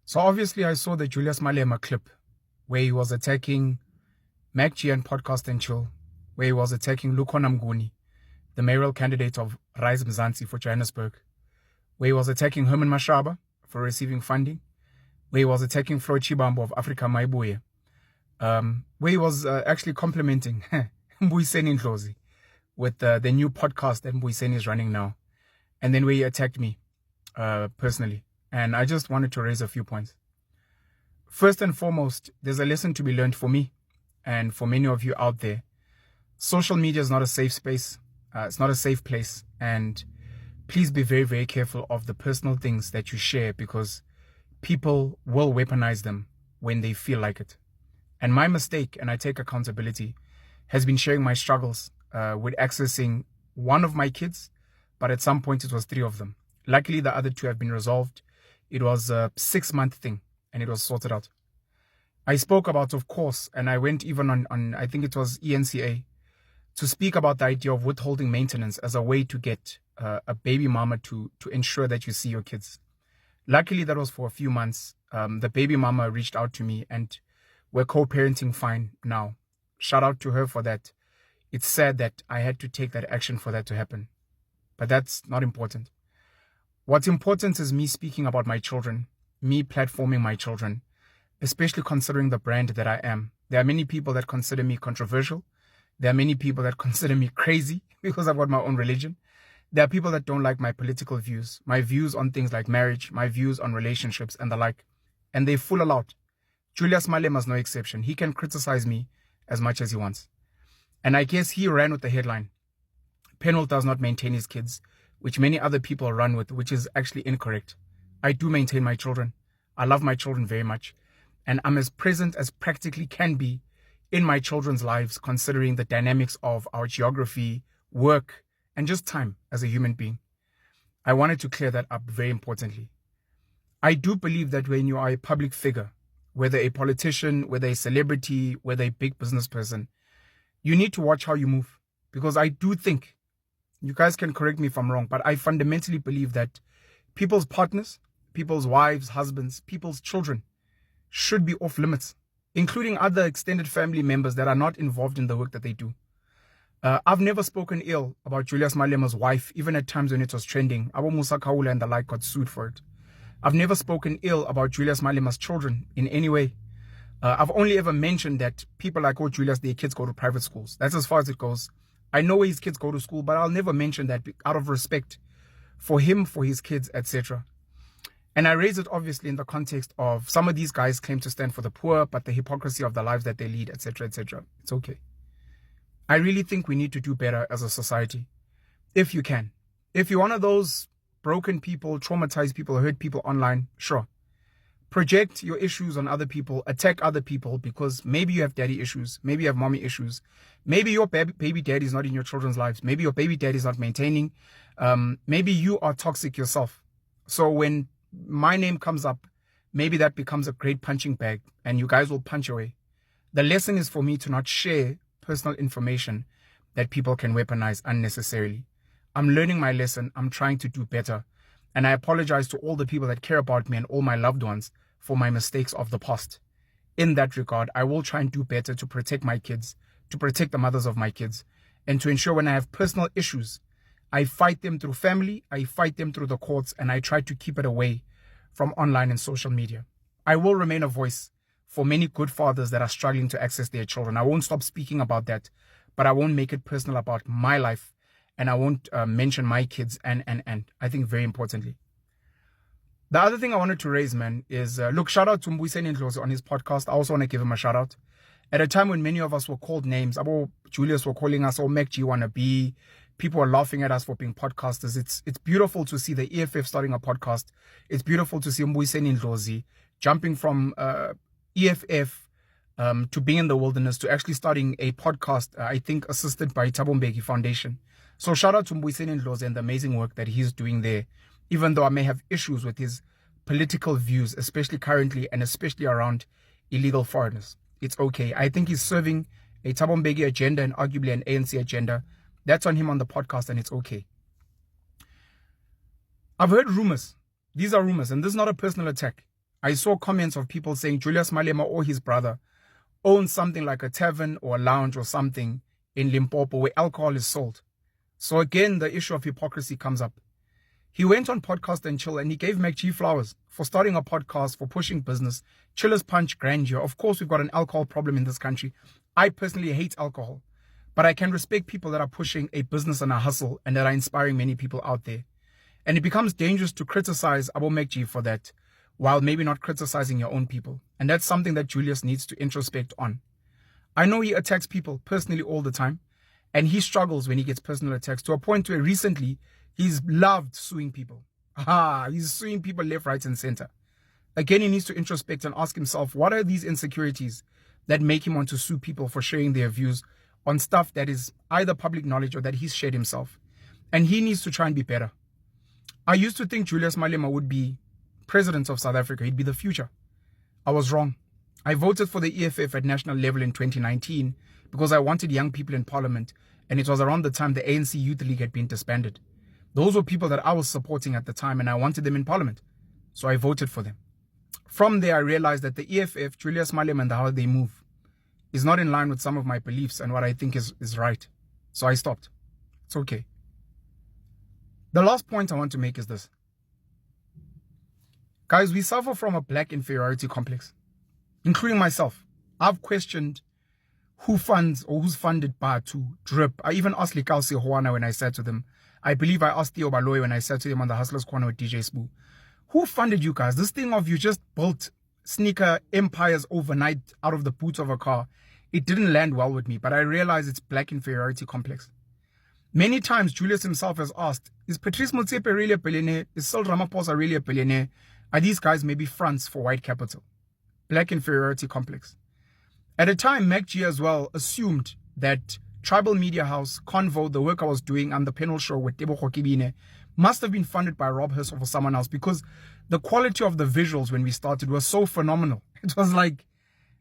So obviously I saw the Julius Malema clip where he was attacking MacG and Podcast and Chill, where he was attacking Lukhona Mnguni, the mayoral candidate of Rise Mzansi for Johannesburg, where he was attacking Herman Mashaba for receiving funding, where he was attacking Floyd Chibambo of Africa Maibuye, where he was actually complimenting Mbuyiseni Ndlozi with the new podcast that Mbuyiseni is running now, and then where he attacked me personally. And I just wanted to raise a few points. First and foremost, there's a lesson to be learned for me and for many of you out there. Social media is not a safe space. It's not a safe place. And please be very, very careful of the personal things that you share, because people will weaponize them when they feel like it. And my mistake, and I take accountability, has been sharing my struggles with accessing one of my kids, but at some point it was 3 of them. Luckily, the other 2 have been resolved. It was a 6-month thing, and it was sorted out. I spoke about, of course, and I went even on I think it was ENCA, to speak about the idea of withholding maintenance as a way to get a baby mama to ensure that you see your kids. Luckily, that was for a few months. The baby mama reached out to me, and we're co-parenting fine now. Shout out to her for that. It's sad that I had to take that action for that to happen, but that's not important. What's important is me speaking about my children, me platforming my children, especially considering the brand that I am. There are many people that consider me controversial. There are many people that consider me crazy because I've got my own religion. There are people that don't like my political views, my views on things like marriage, my views on relationships and the like. And they full allowed. Julius Malema is no exception. He can criticize me as much as he wants. And I guess he ran with the headline, Penuel does not maintain his kids, which many other people run with, which is actually incorrect. I do maintain my children. I love my children very much. And I'm as present as practically can be in my children's lives, considering the dynamics of our geography, work, and just time as a human being. I wanted to clear that up very importantly. I do believe that when you are a public figure, whether a politician, whether a celebrity, whether a big business person, you need to watch how you move. Because I do think, you guys can correct me if I'm wrong, but I fundamentally believe that people's partners, people's wives, husbands, people's children should be off limits, including other extended family members that are not involved in the work that they do. I've never spoken ill about Julius Malema's wife, even at times when it was trending. Abu Musa Kaula and the like got sued for it. I've never spoken ill about Julius Malema's children in any way. I've only ever mentioned that people like, oh, Julius, their kids go to private schools. That's as far as it goes. I know where his kids go to school, but I'll never mention that out of respect for him, for his kids, etc. And I raise it obviously in the context of some of these guys claim to stand for the poor, but the hypocrisy of the lives that they lead, etc., etc. It's okay. I really think we need to do better as a society, if you can. If you're one of those broken people, traumatized people, hurt people online, sure. Project your issues on other people, attack other people, because maybe you have daddy issues, maybe you have mommy issues, maybe your baby daddy is not in your children's lives, maybe your baby daddy is not maintaining, maybe you are toxic yourself. So when my name comes up, maybe that becomes a great punching bag and you guys will punch away. The lesson is for me to not share personal information that people can weaponize unnecessarily. I'm learning my lesson. I'm trying to do better. And I apologize to all the people that care about me and all my loved ones for my mistakes of the past. In that regard, I will try and do better to protect my kids, to protect the mothers of my kids, and to ensure when I have personal issues, I fight them through family, I fight them through the courts, and I try to keep it away from online and social media. I will remain a voice for many good fathers that are struggling to access their children. I won't stop speaking about that, but I won't make it personal about my life. And I won't mention my kids and I think very importantly. The other thing I wanted to raise, man, is, look, shout out to Mbuyiseni Ndlozi on his podcast. I also want to give him a shout out. At a time when many of us were called names, Abo Julius were calling us, oh, MacG wannabe. People were laughing at us for being podcasters. It's beautiful to see the EFF starting a podcast. It's beautiful to see Mbuyiseni Ndlozi jumping from EFF to being in the wilderness to actually starting a podcast, I think assisted by Thabo Mbeki Foundation. So shout out to Mbuyiseni Ndlozi and the amazing work that he's doing there, even though I may have issues with his political views, especially currently and especially around illegal foreigners. It's okay. I think he's serving a Thabo Mbeki agenda and arguably an ANC agenda. That's on him on the podcast and it's okay. I've heard rumors. These are rumors and this is not a personal attack. I saw comments of people saying Julius Malema or his brother owns something like a tavern or a lounge or something in Limpopo where alcohol is sold. So again, the issue of hypocrisy comes up. He went on Podcast and Chill and he gave MacG flowers for starting a podcast, for pushing business. Chillers punch grandeur. Of course, we've got an alcohol problem in this country. I personally hate alcohol, but I can respect people that are pushing a business and a hustle and that are inspiring many people out there. And it becomes dangerous to criticize Abo MacG for that, while maybe not criticizing your own people. And that's something that Julius needs to introspect on. I know he attacks people personally all the time, and he struggles when he gets personal attacks, to a point where recently he's loved suing people. He's suing people left, right, and center. Again, he needs to introspect and ask himself, what are these insecurities that make him want to sue people for sharing their views on stuff that is either public knowledge or that he's shared himself? And he needs to try and be better. I used to think Julius Malema would be president of South Africa. He'd be the future. I was wrong. I voted for the EFF at national level in 2019 because I wanted young people in parliament, and it was around the time the ANC Youth League had been disbanded. Those were people that I was supporting at the time, and I wanted them in parliament. So I voted for them. From there, I realized that the EFF, Julius Malema, and how they move is not in line with some of my beliefs and what I think is right. So I stopped. It's okay. The last point I want to make is this. Guys, we suffer from a black inferiority complex, including myself. I've questioned who funds or who's funded Batu, Drip. I even asked Likao Sehoana when I said to them. I believe I asked Theo Baloy when I said to him on the Hustlers Corner with DJ Spoo. Who funded you guys? This thing of you just built sneaker empires overnight out of the boot of a car. It didn't land well with me, but I realized it's black inferiority complex. Many times, Julius himself has asked, is Patrice Motsepe really a billionaire? Is Cyril Ramaphosa really a billionaire? Are these guys maybe fronts for white capital? Black inferiority complex. At a time, MacG as well assumed that Tribal Media House, Convo, the work I was doing on the Penuel show with Tebo Khokibine, must have been funded by Rob Hersov or someone else, because the quality of the visuals when we started was so phenomenal. It was like,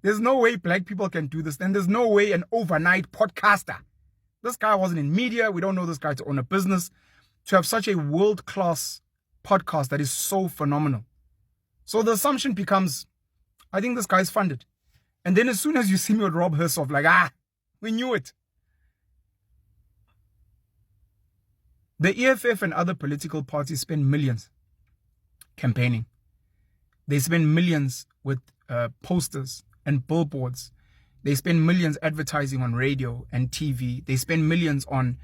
there's no way black people can do this. And there's no way an overnight podcaster. This guy wasn't in media. We don't know this guy to own a business. To have such a world-class podcast that is so phenomenal. So the assumption becomes, I think this guy's funded. And then as soon as you see me with Rob Hersov, like, we knew it. The EFF and other political parties spend millions campaigning. They spend millions with posters and billboards. They spend millions advertising on radio and TV. They spend millions on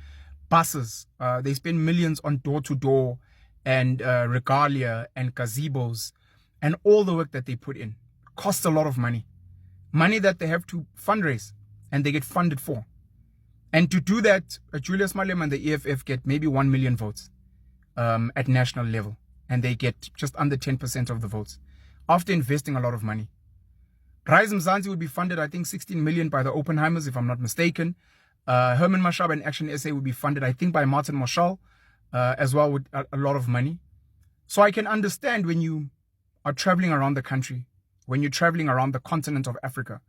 buses. They spend millions on door-to-door and regalia and gazebos, and all the work that they put in costs a lot of money. Money that they have to fundraise and they get funded for. And to do that, Julius Malema and the EFF get maybe 1 million votes at national level. And they get just under 10% of the votes after investing a lot of money. Rise Mzansi would be funded, I think, 16 million by the Oppenheimers, if I'm not mistaken. Herman Mashaba and Action SA would be funded, I think, by Martin Marshall, as well, with a lot of money. So I can understand when you are traveling around the country, when you're traveling around the continent of Africa,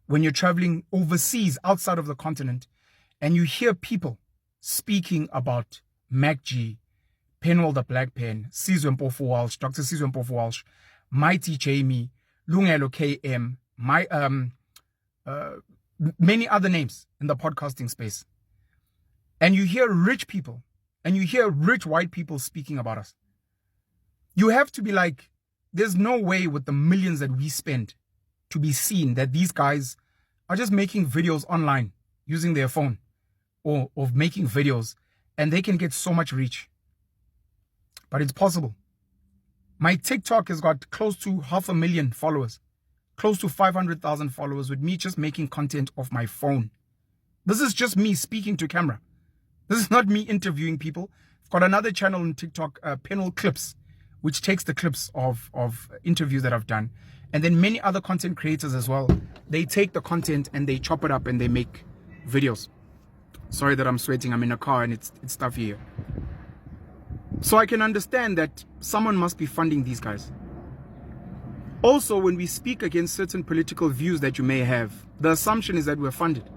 when you're traveling overseas outside of the continent, and you hear people speaking about MacG, Penuel The Black Pen, Sizwe Mpofu Walsh, Dr. Sizwe Mpofu Walsh, Mighty Jamie, Lungelo KM, many other names in the podcasting space. And you hear rich people, and you hear rich white people speaking about us. You have to be like, there's no way with the millions that we spend to be seen that these guys are just making videos online using their phone or of making videos, and they can get so much reach. But it's possible. My TikTok has got close to 500,000 followers, close to 500,000 followers, with me just making content off my phone. This is just me speaking to camera. This is not me interviewing people. I've got another channel on TikTok, Penuel Clips, which takes the clips of interviews that I've done. And then many other content creators as well. They take the content and they chop it up and they make videos. Sorry that I'm sweating. I'm in a car and it's stuffy here. So I can understand that someone must be funding these guys. Also, when we speak against certain political views that you may have, the assumption is that we're funded.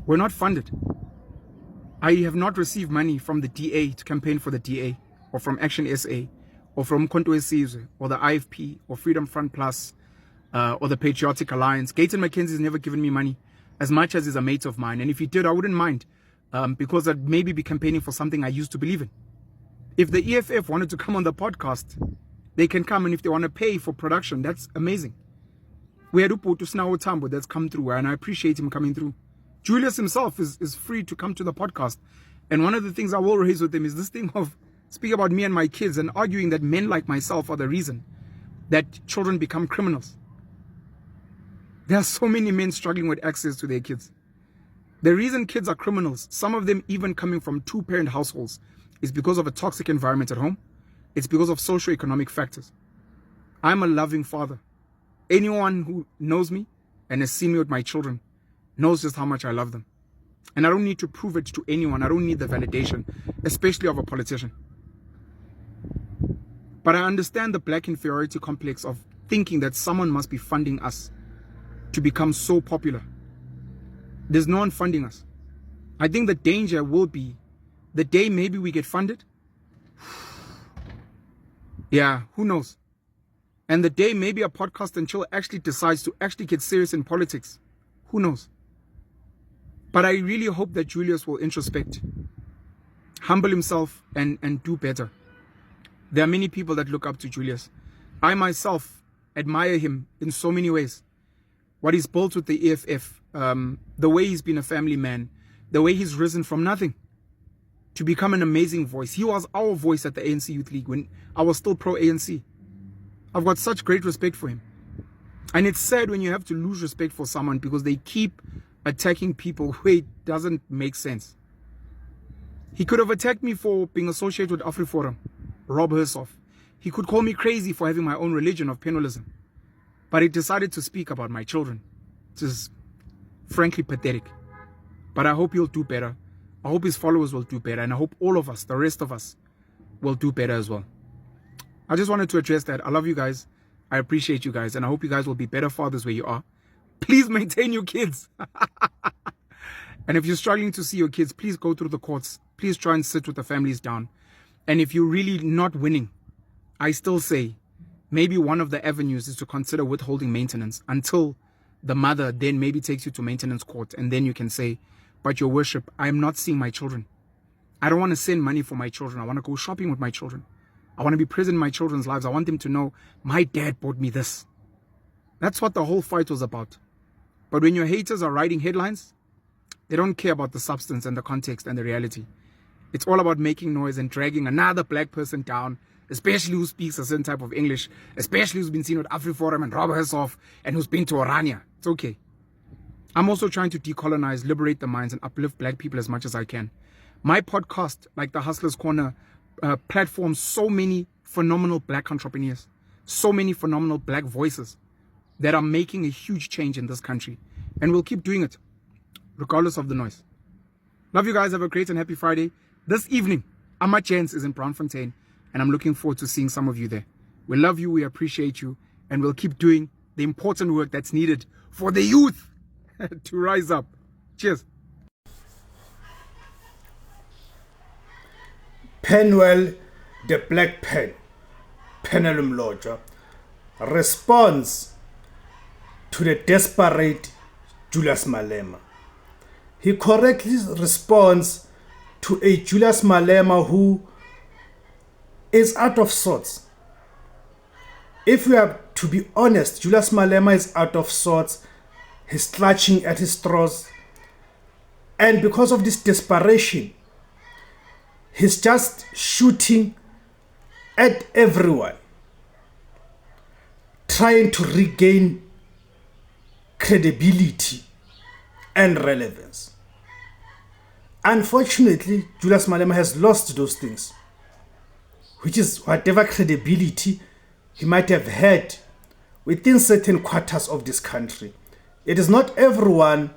We're not funded. I have not received money from the DA to campaign for the DA, or from Action SA, or from Konto Esizwe, or the IFP, or Freedom Front Plus, or the Patriotic Alliance. Gaten McKenzie's never given me money, as much as he's a mate of mine. And if he did, I wouldn't mind, because I'd maybe be campaigning for something I used to believe in. If the EFF wanted to come on the podcast, they can come, and if they want to pay for production, that's amazing. We had Upo to Snawo Tambo that's come through, and I appreciate him coming through. Julius himself is free to come to the podcast. And one of the things I will raise with him is this thing of speaking about me and my kids and arguing that men like myself are the reason that children become criminals. There are so many men struggling with access to their kids. The reason kids are criminals, some of them even coming from two-parent households, is because of a toxic environment at home. It's because of socioeconomic factors. I'm a loving father. Anyone who knows me and has seen me with my children knows just how much I love them. And I don't need to prove it to anyone. I don't need the validation, especially of a politician. But I understand the black inferiority complex of thinking that someone must be funding us to become so popular. There's no one funding us. I think the danger will be the day maybe we get funded. Yeah, who knows? And the day maybe a podcast and chill actually decides to actually get serious in politics. Who knows? But I really hope that Julius will introspect, humble himself, and do better. There are many people that look up to Julius. I myself admire him in so many ways. What he's built with the EFF, the way he's been a family man, the way he's risen from nothing to become an amazing voice. He was our voice at the ANC Youth League when I was still pro-ANC. I've got such great respect for him. And it's sad when you have to lose respect for someone because they keep attacking people where it doesn't make sense. He could have attacked me for being associated with AfriForum, Rob Hersoff. He could call me crazy for having my own religion of Penuelism. But he decided to speak about my children. This is frankly pathetic. But I hope he'll do better. I hope his followers will do better. And I hope all of us, the rest of us, will do better as well. I just wanted to address that. I love you guys. I appreciate you guys. And I hope you guys will be better fathers where you are. Please maintain your kids. And if you're struggling to see your kids, please go through the courts. Please try and sit with the families down. And if you're really not winning, I still say maybe one of the avenues is to consider withholding maintenance until the mother then maybe takes you to maintenance court. And then you can say, but your worship, I'm not seeing my children. I don't want to send money for my children. I want to go shopping with my children. I want to be present in my children's lives. I want them to know my dad bought me this. That's what the whole fight was about. But when your haters are writing headlines, they don't care about the substance and the context and the reality. It's all about making noise and dragging another black person down, especially who speaks a certain type of English, especially who's been seen with AfriForum and Rob Hersoff and who's been to Orania. It's okay. I'm also trying to decolonize, liberate the minds, and uplift black people as much as I can. My podcast, like the Hustlers Corner, platforms so many phenomenal black entrepreneurs, so many phenomenal black voices that are making a huge change in this country. And we'll keep doing it, regardless of the noise. Love you guys. Have a great and happy Friday. This evening, Amma Jens is in Braamfontein, and I'm looking forward to seeing some of you there. We love you, we appreciate you, and we'll keep doing the important work that's needed for the youth to rise up. Cheers. Penuel The Black Pen, Penuel Mlotshwa, responds to the desperate Julius Malema. He correctly responds to a Julius Malema who is out of sorts. If we are to be honest, Julius Malema is out of sorts. He's clutching at his straws. And because of this desperation, he's just shooting at everyone, trying to regain credibility and relevance. Unfortunately, Julius Malema has lost those things, which is whatever credibility he might have had within certain quarters of this country. It is not everyone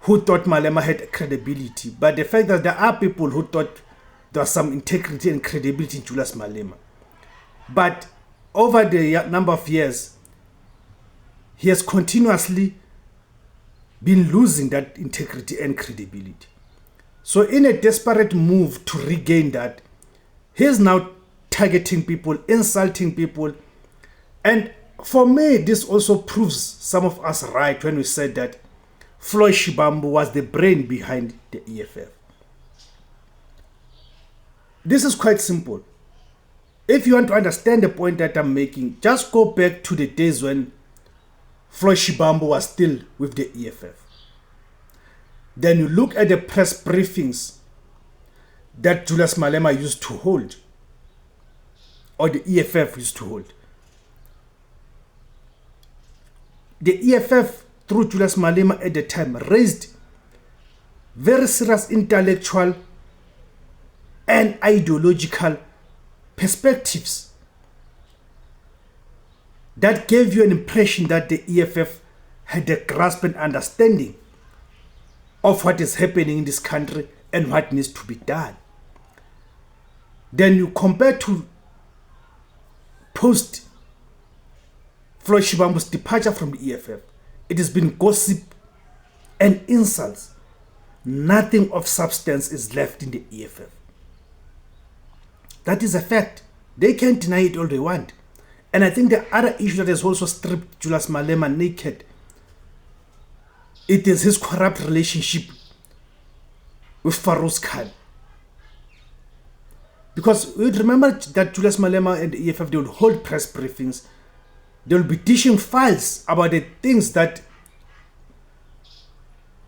who thought Malema had credibility, but the fact that there are people who thought there was some integrity and credibility in Julius Malema. But over the number of years, he has continuously been losing that integrity and credibility. So in a desperate move to regain that, he is now targeting people, insulting people. And for me, this also proves some of us right when we said that Floyd Shivambu was the brain behind the EFF. This is quite simple. If you want to understand the point that I'm making, just go back to the days when Floyd Shivambu was still with the EFF. Then you look at the press briefings that Julius Malema used to hold, or the EFF used to hold. The EFF, through Julius Malema at the time, raised very serious intellectual and ideological perspectives that gave you an impression that the EFF had a grasp and understanding of what is happening in this country and what needs to be done. Then you compare to post Floyd Shivambu's departure from the EFF. It has been gossip and insults. Nothing of substance is left in the EFF. That is a fact. They can't deny it all they want. And I think the other issue that has also stripped Julius Malema naked, it is his corrupt relationship with Farouz Khan. Because we remember that Julius Malema and the EFF, they would hold press briefings. They will be dishing files about the things that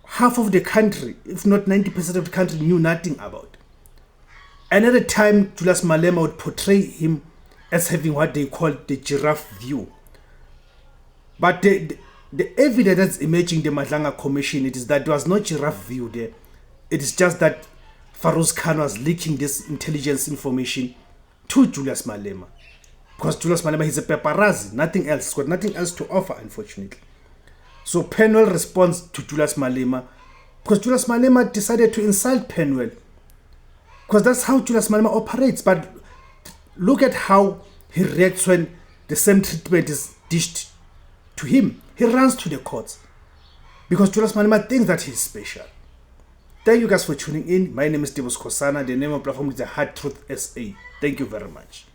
half of the country, if not 90% of the country, knew nothing about. And at the time, Julius Malema would portray him as having what they call the giraffe view. But the evidence that's emerging in the Madlanga Commission, it is that there was no giraffe view there. It is just that Farouz Khan was leaking this intelligence information to Julius Malema. Because Julius Malema is a paparazzi, nothing else. He's got nothing else to offer, unfortunately. So Penuel responds to Julius Malema because Julius Malema decided to insult Penuel. Because that's how Julius Malema operates. But look at how he reacts when the same treatment is dished to him. He runs to the courts because Julius Malema thinks that he's special. Thank you guys for tuning in. My name is Debus Kosana. The name of the platform is The Hard Truth SA. Thank you very much.